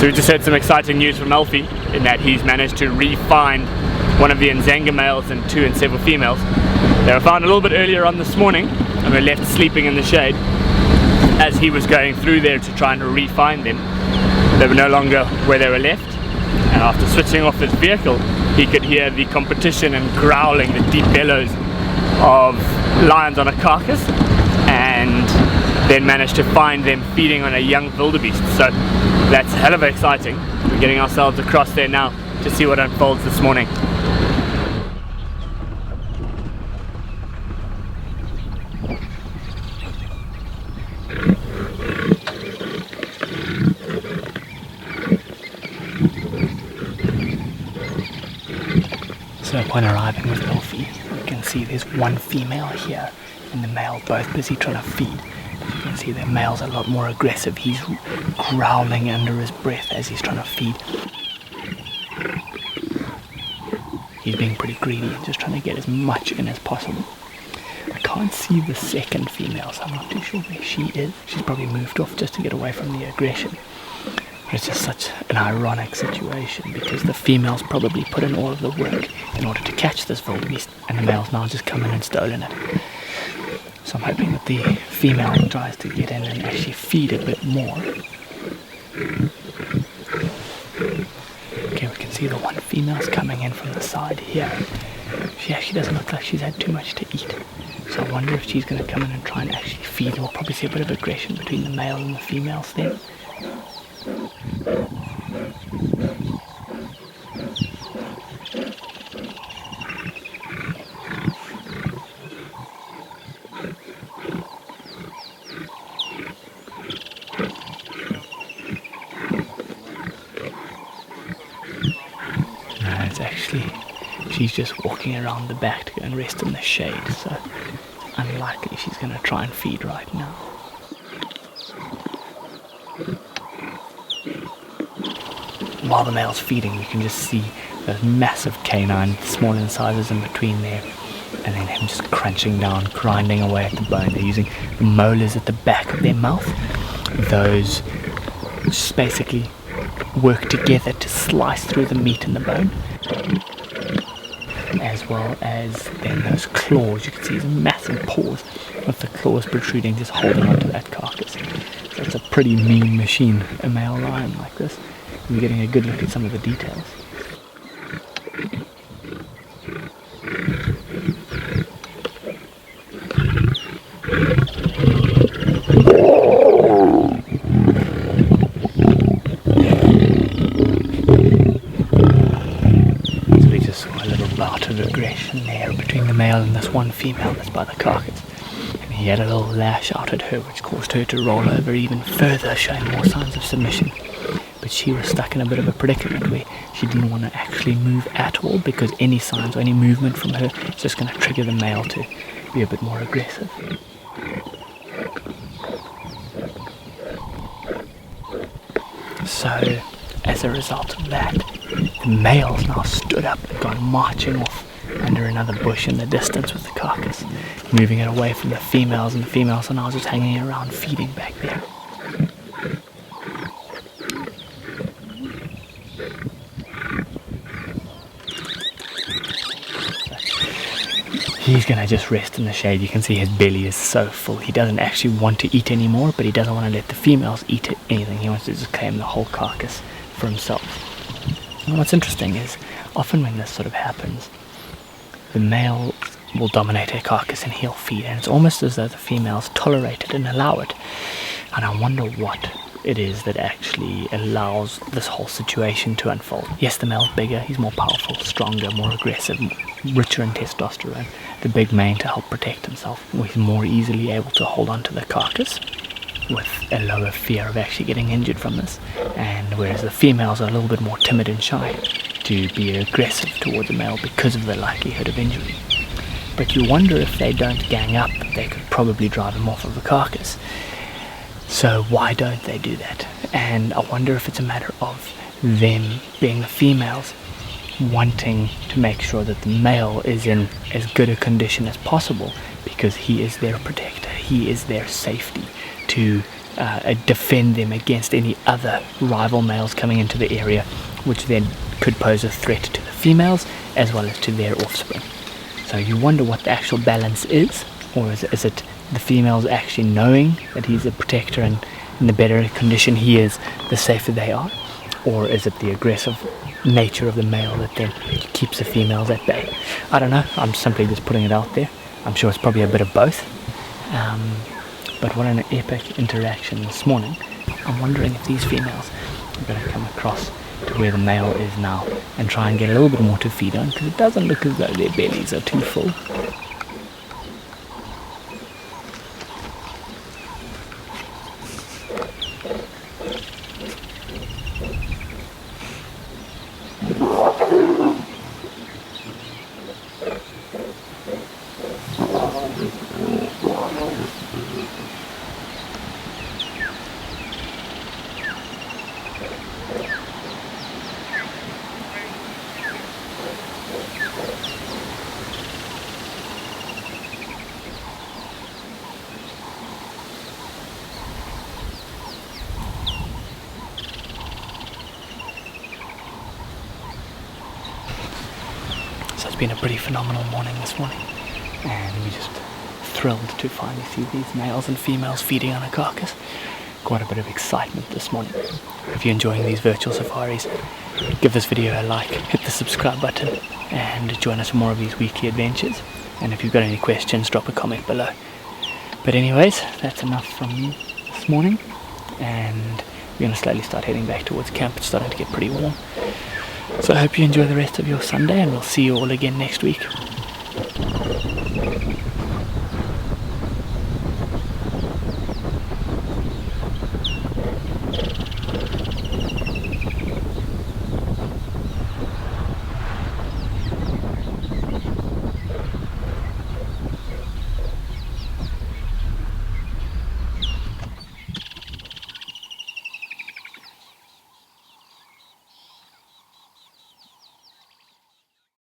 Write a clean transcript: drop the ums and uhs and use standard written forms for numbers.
we've just heard some exciting news from Alfie in that he's managed to re-find one of the Ndzhenga males and 2 Ntsevu females. They were found a little bit earlier on this morning and were left sleeping in the shade. As he was going through there to try and re-find them, they were no longer where they were left, and after switching off his vehicle he could hear the competition and growling, the deep bellows of lions on a carcass, and then managed to find them feeding on a young wildebeest. So that's hell of exciting. We're getting ourselves across there now to see what unfolds this morning. So upon arriving with Alfie, you can see there's one female here and the male both busy trying to feed. As you can see, the male's a lot more aggressive. He's growling under his breath as he's trying to feed. He's being pretty greedy and just trying to get as much in as possible. I can't see the second female, so I'm not too sure where she is. She's probably moved off just to get away from the aggression. But it's just such an ironic situation because the females probably put in all of the work in order to catch this wildebeest, and the male's now just come in and stolen it. So I'm hoping that the female tries to get in and actually feed a bit more. Okay, we can see the one female's coming in from the side here. She actually doesn't look like she's had too much to eat. So I wonder if she's going to come in and try and actually feed. We'll probably see a bit of aggression between the male and the females then. It's actually, she's just walking around the back to go and rest in the shade, so unlikely she's going to try and feed right now. While the male's feeding, you can just see those massive canines, small incisors in between there, and then him just crunching down, grinding away at the bone. They're using the molars at the back of their mouth. Those just basically work together to slice through the meat in the bone, as well as then those claws. You can see these massive paws with the claws protruding, just holding onto that carcass. So it's a pretty mean machine, a male lion like this. We're getting a good look at some of the details. So we just saw a little bout of aggression there between the male and this one female that's by the carcass. And he had a little lash out at her, which caused her to roll over even further, showing more signs of submission. But she was stuck in a bit of a predicament where she didn't want to actually move at all, because any signs or any movement from her is just going to trigger the male to be a bit more aggressive. So, as a result of that, the male's now stood up and gone marching off under another bush in the distance with the carcass, moving it away from the females, and the females are now just hanging around feeding back there. He's going to just rest in the shade. You can see his belly is so full. He doesn't actually want to eat anymore, but he doesn't want to let the females eat anything. He wants to just claim the whole carcass for himself. And what's interesting is, often when this sort of happens, the male will dominate a carcass and he'll feed, and it's almost as though the females tolerate it and allow it. And I wonder what it is that actually allows this whole situation to unfold. Yes, the male's bigger, he's more powerful, stronger, more aggressive, richer in testosterone. The big mane to help protect himself. He's more easily able to hold on to the carcass with a lower fear of actually getting injured from this. And whereas the females are a little bit more timid and shy to be aggressive towards the male because of the likelihood of injury. But you wonder if they don't gang up, they could probably drive him off of the carcass. So why don't they do that? And I wonder if it's a matter of them, being the females, wanting to make sure that the male is in as good a condition as possible, because he is their protector, he is their safety, to defend them against any other rival males coming into the area, which then could pose a threat to the females as well as to their offspring. So you wonder what the actual balance is, or is it the females actually knowing that he's a protector, and in the better condition he is, the safer they are? Or is it the aggressive nature of the male that then keeps the females at bay? I don't know, I'm simply just putting it out there. I'm sure it's probably a bit of both. But what an epic interaction this morning. I'm wondering if these females are going to come across to where the male is now and try and get a little bit more to feed on, because it doesn't look as though their bellies are too full. So it's been a pretty phenomenal morning this morning, and we're just thrilled to finally see these males and females feeding on a carcass. Quite a bit of excitement this morning. If you're enjoying these virtual safaris, give this video a like, hit the subscribe button, and join us for more of these weekly adventures. And if you've got any questions, drop a comment below. But anyways, that's enough from me this morning, and we're going to slowly start heading back towards camp. It's starting to get pretty warm. So I hope you enjoy the rest of your Sunday, and we'll see you all again next week.